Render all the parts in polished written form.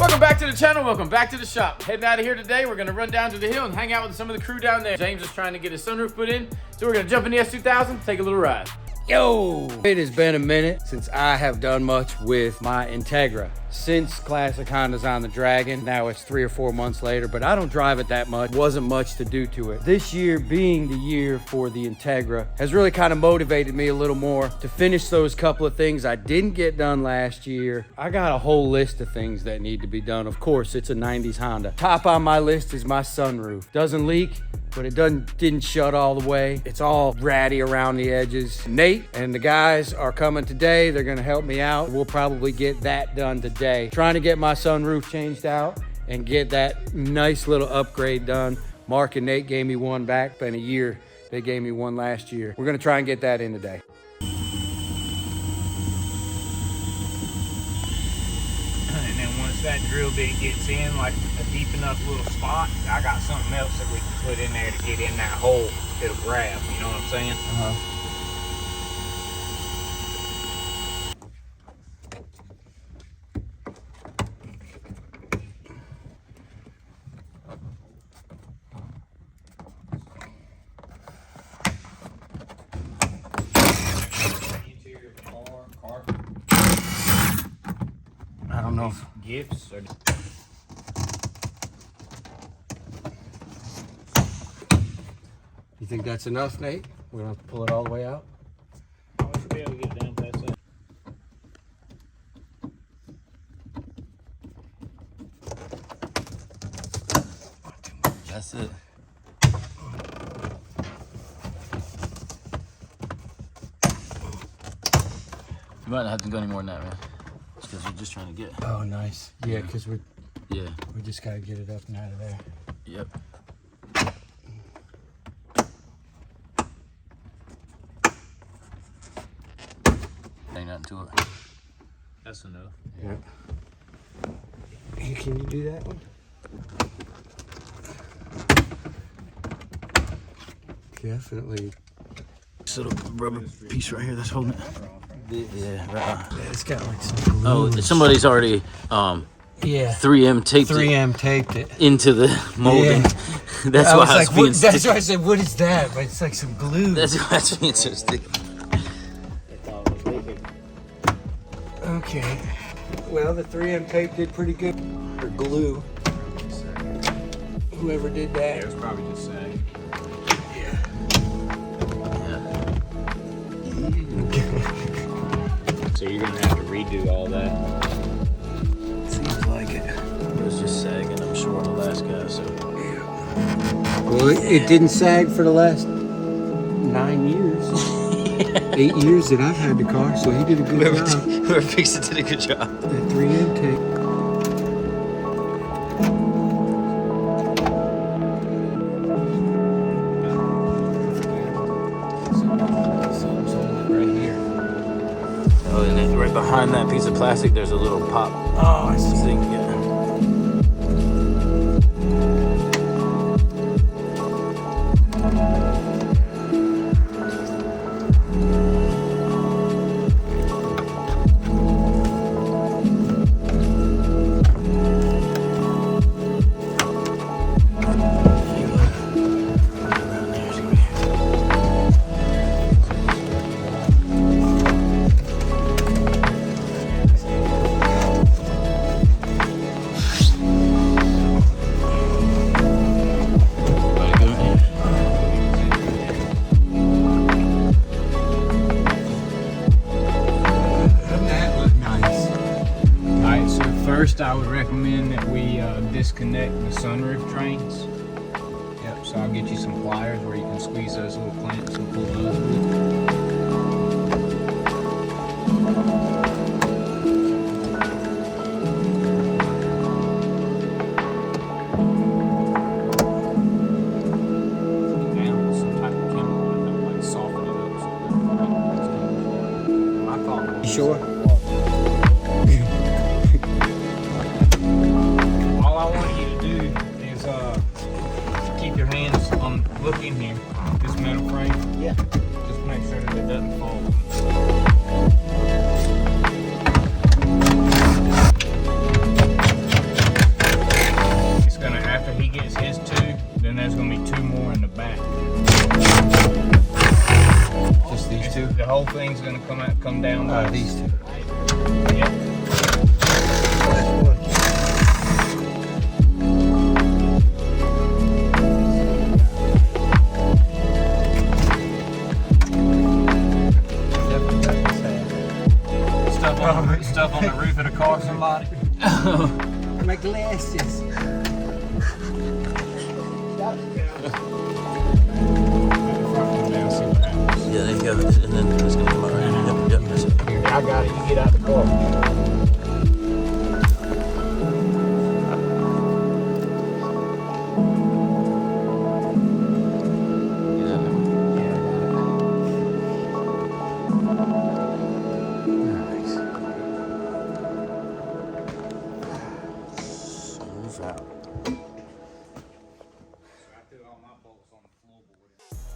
Welcome back to the channel, welcome back to the shop. Heading out of here today, we're gonna run down to the hill and hang out with some of the crew down there. James is trying to get his sunroof put in, so we're gonna jump in the S2000, take a little ride. Yo! It has been a minute since I have done much with my Integra. Since Classic Honda's on the Dragon, now it's 3 or 4 months later, but I don't drive it that much. Wasn't much to do to it. This year being the year for the Integra has really kind of motivated me a little more to finish those couple of things I didn't get done last year. I got a whole list of things that need to be done. Of course, it's a 90s Honda. Top on my list is my sunroof. Doesn't leak, but it didn't shut all the way. It's all ratty around the edges. Nate and the guys are coming today. They're gonna help me out. We'll probably get that done today. Trying to get my sunroof changed out and get that nice little upgrade done. Mark and Nate gave me one back. Been a year. They gave me one last year. We're gonna try and get that in today. And then once that drill bit gets in, like a deep enough little spot, I got something else that we can put in there to get in that hole. It'll grab, you know what I'm saying? I don't know. Gifts or You think that's enough, Nate? We're gonna have to pull it all the way out? I should be able to get down to that side. That's it. You might not have to go any more than that, man. Because we're just trying to get. Oh, nice. Yeah, because we just gotta get it up and out of there. Yep. Ain't nothing to it. That's enough. Yeah. Hey, can you do that one? Definitely. This little rubber piece right here that's holding it. Yeah, right. Yeah, it's got like some glue. Oh, somebody's already yeah. 3M taped 3M taped it into the molding. Yeah. That's I why was it's like, being what, that's sticky. why I said, what is that? But it's like some glue. That's why it's being so sticky. Okay. Well, the 3M tape did pretty good. Or glue. Whoever did Yeah, that. it was probably just sag. So you're gonna have to redo all that. Seems like it. It was just sagging, I'm sure, on the last guy, so. Well, it didn't sag for the last 9 years. 8 years that I've had the car, so he did a good job. Whoever fixed it did a good job. That 3M tape. Right here. Oh, and then right behind that piece of plastic, there's a little pop Oh, I see. thing. Yeah. First, I would recommend that we disconnect the sunroof trains. Yep, so I'll get you some pliers where you can squeeze those little clamps and pull those. Down with some type of chemical that like soften it up. My thought was, You sure? all I want you to do is keep your hands on, look in here, this metal frame. Yeah. Just make sure that it doesn't fall. thing's gonna come down. These two. Yeah. Stuff on the roof of the car, somebody. My glasses. Yeah, there you go. And then it's gonna come out right here. Yep, that's it. I got it. You get out the car.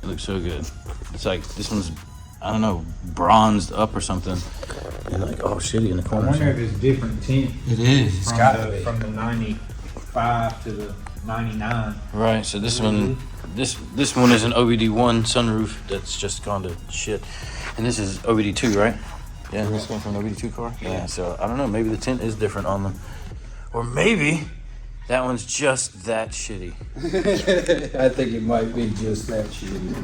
It looks so good. It's like this one's, I don't know, bronzed up or something. And like, oh, shitty in the I corner. wonder if it's different tint. It is. It's gotta be. From the 95 to the 99. Right. So this one, this one is an OBD1 sunroof that's just gone to shit, and this is OBD2, right? Yeah, this came from an OBD2 car. Yeah. So I don't know. Maybe the tint is different on them, or maybe that one's just that shitty. I think it might be just that shitty.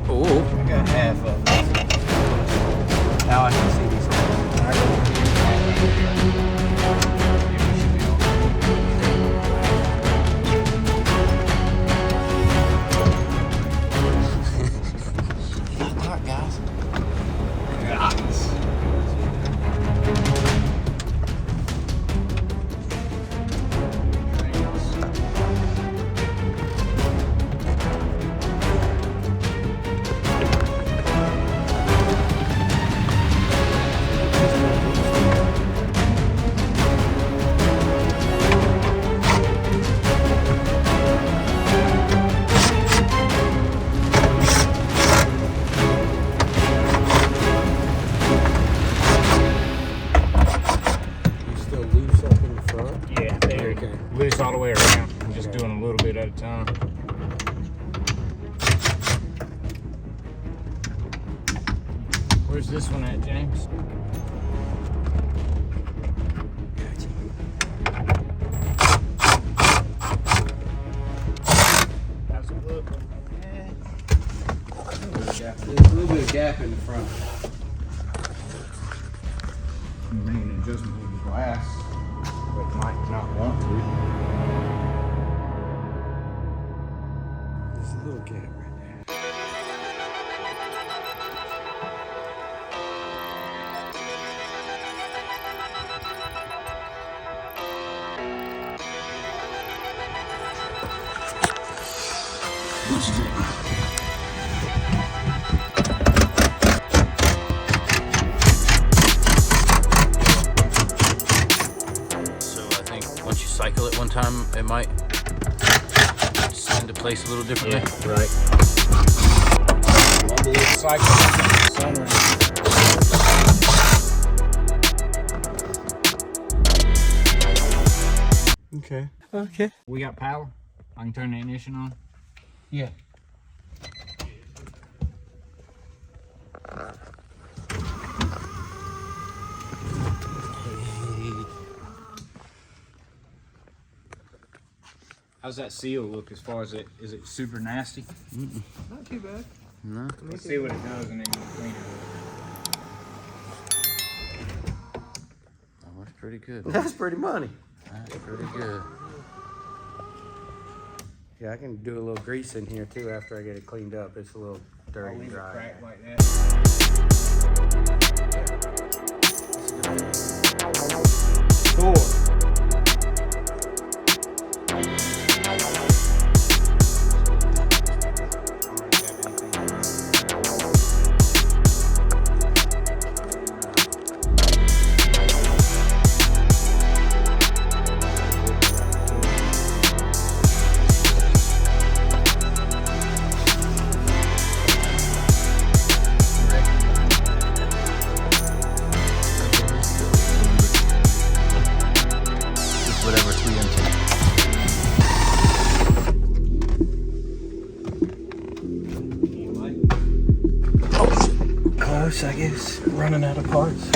Oh. I got half of it. Now I can see these. Loose all the way around. I'm just doing a little bit at a time. Where's this one at, James? How's it look? There's a little bit of gap in the front. I'm making an adjustment with the glass, but might not want to. There's a little gap right there. What's it? Cycle it one time, it might sit into place a little differently. Yeah, right. One little cycle. Sunroof. Okay. Okay. We got power. I can turn the ignition on. Yeah. How's that seal look as far as it? Is it super nasty? Not too bad. No. Let's see what it does and then you clean it. Oh, that's pretty good. That's pretty money. That's pretty good. Yeah, I can do a little grease in here too after I get it cleaned up. It's a little dirty I'll and leave it dry. cracked like that. Cool. close, I guess. Running out of parts.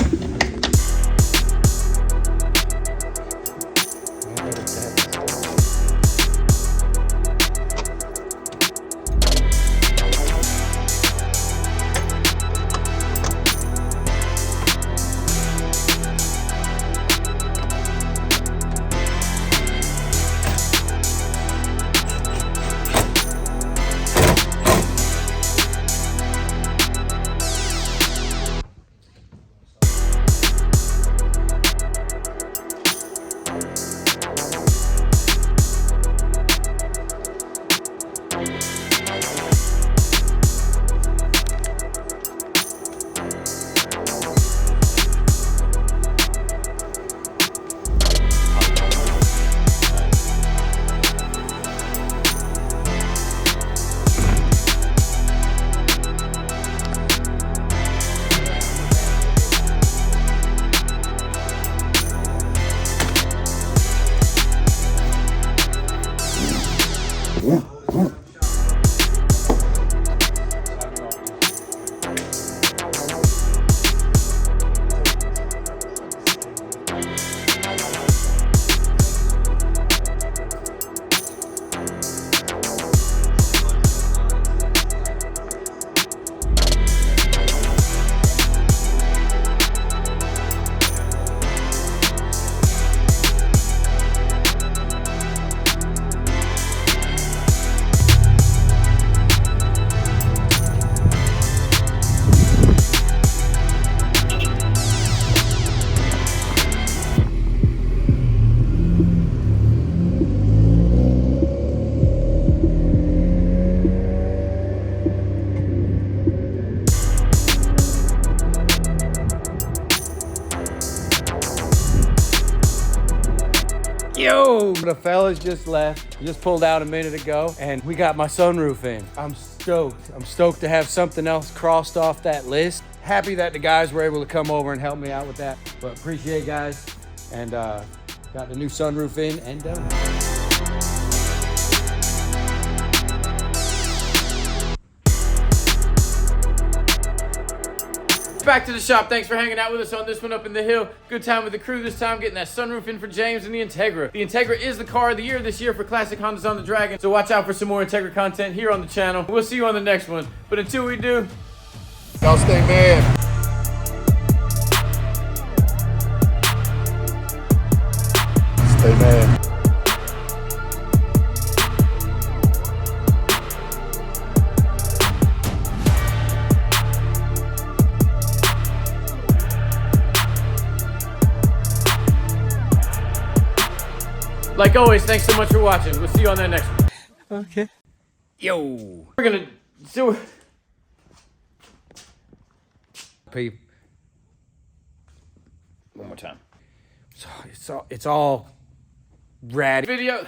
Yo, the fellas just left. Just pulled out a minute ago and we got my sunroof in. I'm stoked. I'm stoked to have something else crossed off that list. Happy that the guys were able to come over and help me out with that. But appreciate guys. And got the new sunroof in and done. Back to the shop. Thanks for hanging out with us on this one up in the hill. Good time with the crew this time, getting that sunroof in for James and the Integra. The Integra is the car of the year this year for Classic Hondas on the Dragon, so watch out for some more Integra content here on the channel. We'll see you on the next one, but until we do, y'all stay mad. Stay mad. like always, thanks so much for watching. We'll see you on that next one. Okay. Yo. We're gonna do. Peep. One more time. It's all ratty. Video.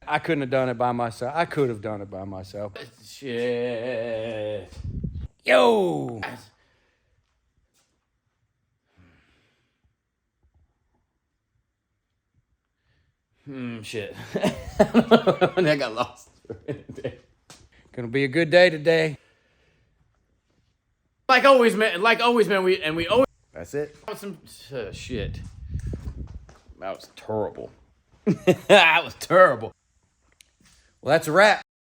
I couldn't have done it by myself. I could have done it by myself. Shit. Yo. Shit. I got lost. Gonna be a good day today. Like always, man. We always. That's it. Some shit. That was terrible. That was terrible. Well, that's a wrap.